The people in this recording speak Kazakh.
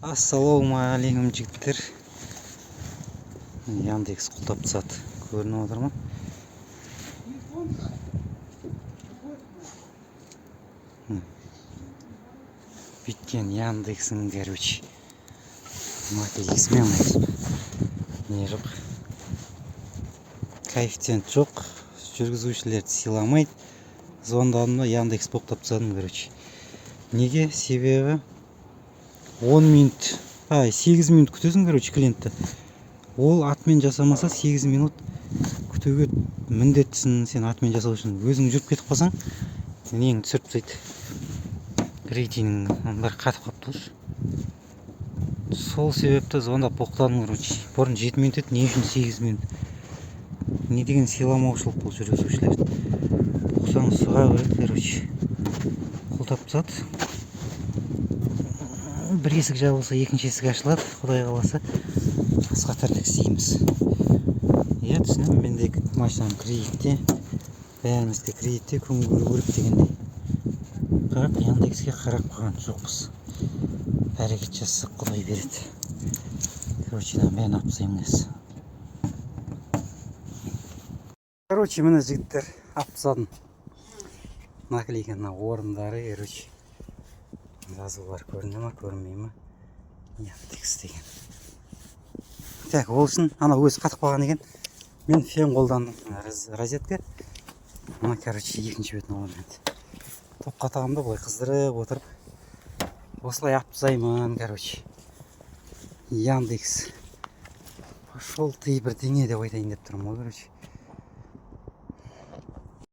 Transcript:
Ассалаумағалейкум жігіттер. Яндекс құлтап тастады. Көрініп отыр ма? Біткен Яндексің, короче. Материксмен не жоқ. Коэффициент жоқ. Жүргізушілерді сыйламайды. Звондадым да Яндекс тоқтап тастадым, короче. Неге? Себебі 10 минут, 8 минут күтесің, короче, клиентті. Ол атмен жасамаса 8 минут күтуге міндеттісің. Сен атмен жасау үшін өзің жүріп кетіп қалсаң, нең түсіріп тастайды. Рейтингің бәрі қатып қалыпты. Сол себепті звондап тоқтадым, короче. Бұрын 7 минут еді, не үшін 8 минут? Не деген сыйламаушылық бұл жүргізушілерді. Тоқсан сұға береді, короче. Құлтап тастады. Бір есік жабылса, екінші есік ашылады, Құдай қаласа. Басқа тірлік істейміз. Иә, түсінемін, менде машинам кредитте, бәрімізде кредитте, күн көру керек дегендей. Бірақ Яндекске қарап қалған жоқпыз. Әрекет жасасақ Құдай береді. Короче, бәрін алып тастаймын қазір. Короче, міне жігіттер, алып тастадым. Наклейканы орындары, короче. Жазулар көрінді ма, көрінбей ма? Яндекс деген. Так, ол үшін ана өзі қатып қалған екен. Мен фен қолдандым. Розетка. Ана, короче, екінші бетін аламын. Топқа тағымда былай қыздырып отырып. Осылай алып тастаймын, короче. Яндекс. Пошел ты бірдеңе деп айтайын деп тұрмын ғой, короче.